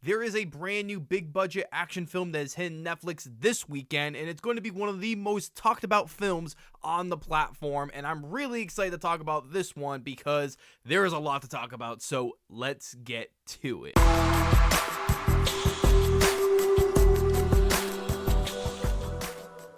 there is a brand new big budget action film that is hitting Netflix this weekend, and it's going to be one of the most talked about films on the platform, and I'm really excited to talk about this one because there is a lot to talk about, so let's get to it.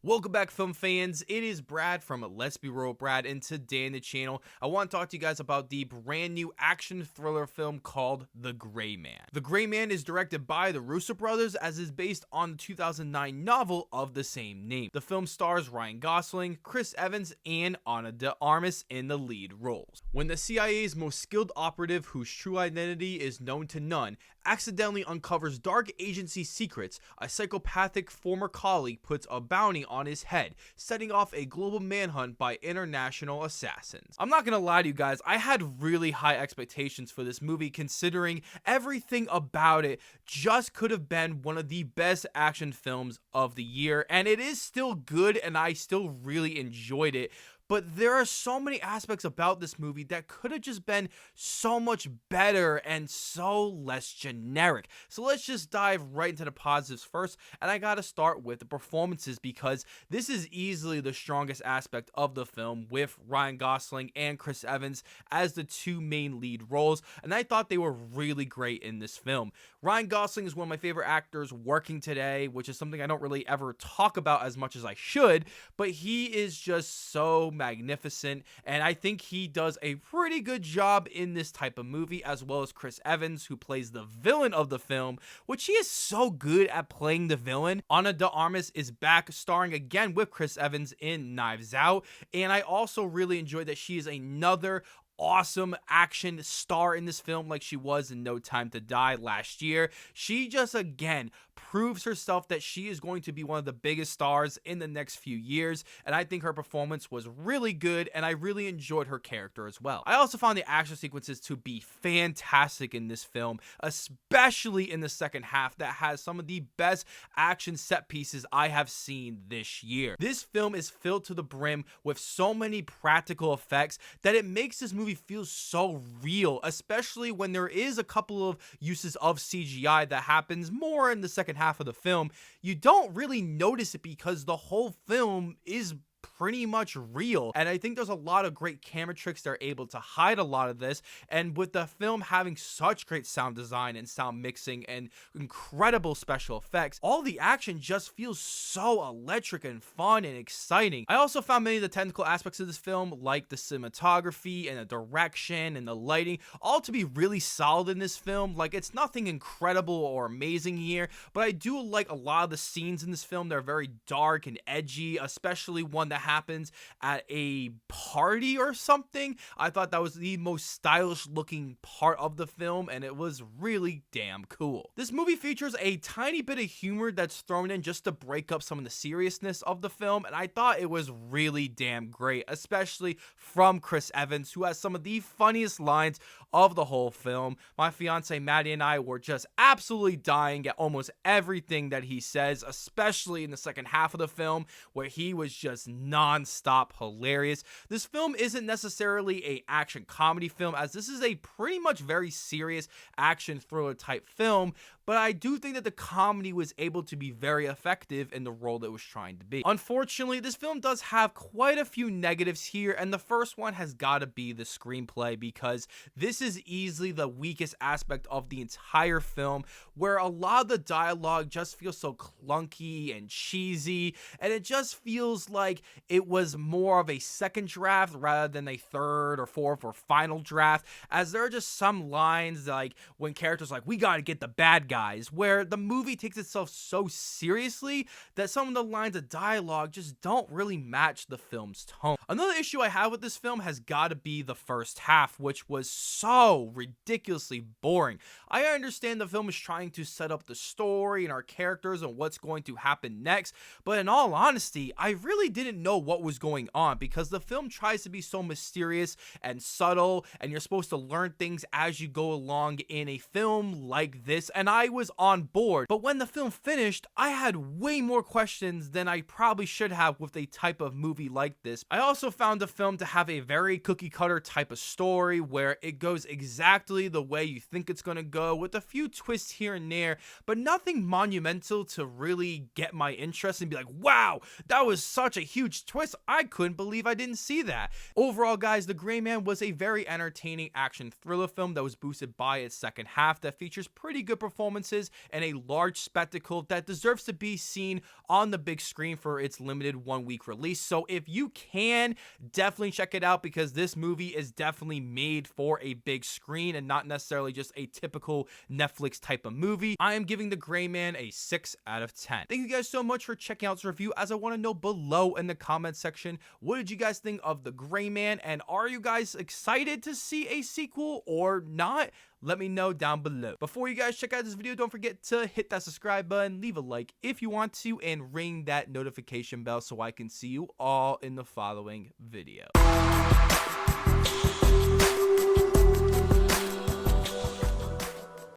Welcome back, film fans. It is Brad from Let's Be Real Brad, and today on the channel, I want to talk to you guys about the brand new action thriller film called The Gray Man. The Gray Man is directed by the Russo brothers, as is based on the 2009 novel of the same name. The film stars Ryan Gosling, Chris Evans, and Ana de Armas in the lead roles. When the CIA's most skilled operative, whose true identity is known to none, accidentally uncovers dark agency secrets, a psychopathic former colleague puts a bounty on his head, setting off a global manhunt by international assassins. I'm not gonna lie to you guys, I had really high expectations for this movie, considering everything about it just could have been one of the best action films of the year, and it is still good and I still really enjoyed it. But there are so many aspects about this movie that could have just been so much better and so less generic. So let's just dive right into the positives first. And I gotta start with the performances, because this is easily the strongest aspect of the film, with Ryan Gosling and Chris Evans as the two main lead roles. And I thought they were really great in this film. Ryan Gosling is one of my favorite actors working today, which is something I don't really ever talk about as much as I should. But he is just so magnificent, and I think he does a pretty good job in this type of movie, as well as Chris Evans, who plays the villain of the film, which he is so good at playing the villain. Ana de Armas is back, starring again with Chris Evans in Knives Out, and I also really enjoyed that she is another awesome action star in this film, like she was in No Time to Die last year. She just again proves herself that she is going to be one of the biggest stars in the next few years, and I think her performance was really good, and I really enjoyed her character as well. I also found the action sequences to be fantastic in this film, especially in the second half, that has some of the best action set pieces I have seen this year. This film is filled to the brim with so many practical effects that it makes this movie feel so real, especially when there is a couple of uses of CGI that happens more in the second half of the film. You don't really notice it because the whole film is pretty much real, and I think there's a lot of great camera tricks that are able to hide a lot of this. And with the film having such great sound design and sound mixing and incredible special effects, all the action just feels so electric and fun and exciting. I also found many of the technical aspects of this film, like the cinematography and the direction and the lighting, all to be really solid in this film. Like, it's nothing incredible or amazing here, but I do like a lot of the scenes in this film. They're very dark and edgy, especially one that happens at a party or something. I thought that was the most stylish looking part of the film, and it was really damn cool. This movie features a tiny bit of humor that's thrown in just to break up some of the seriousness of the film, and I thought it was really damn great, especially from Chris Evans, who has some of the funniest lines of the whole film. My fiance Maddie and I were just absolutely dying at almost everything that he says, especially in the second half of the film, where he was just non-stop hilarious. This film isn't necessarily a action comedy film, as this is a pretty much very serious action thriller type film, but I do think that the comedy was able to be very effective in the role that it was trying to be. Unfortunately, this film does have quite a few negatives here, and the first one has got to be the screenplay, because this is easily the weakest aspect of the entire film, where a lot of the dialogue just feels so clunky and cheesy, and it just feels like it was more of a second draft rather than a third or fourth or final draft, as there are just some lines like when characters are like, "We gotta get the bad guys," where the movie takes itself so seriously that some of the lines of dialogue just don't really match the film's tone. Another issue I have with this film has got to be the first half, which was so ridiculously boring. I understand the film is trying to set up the story and our characters and what's going to happen next, but in all honesty, I really didn't know what was going on, because the film tries to be so mysterious and subtle, and you're supposed to learn things as you go along in a film like this, and I was on board, but when the film finished, I had way more questions than I probably should have with a type of movie like this. I also found the film to have a very cookie cutter type of story where it goes exactly the way you think it's gonna go, with a few twists here and there, but nothing monumental to really get my interest and be like, wow, that was such a huge twist. I couldn't believe I didn't see that. Overall, guys, The Gray Man was a very entertaining action thriller film that was boosted by its second half that features pretty good performances and a large spectacle that deserves to be seen on the big screen for its limited 1-week release. So if you can, definitely check it out, because this movie is definitely made for a big screen and not necessarily just a typical Netflix type of movie. I am giving The Gray Man a 6 out of 10. Thank you guys so much for checking out this review. As I want to know below in the comment section, what did you guys think of The Gray Man, and are you guys excited to see a sequel or not? Let me know down below. Before you guys check out this video, don't forget to hit that subscribe button, leave a like if you want to, and ring that notification bell so I can see you all in the following video.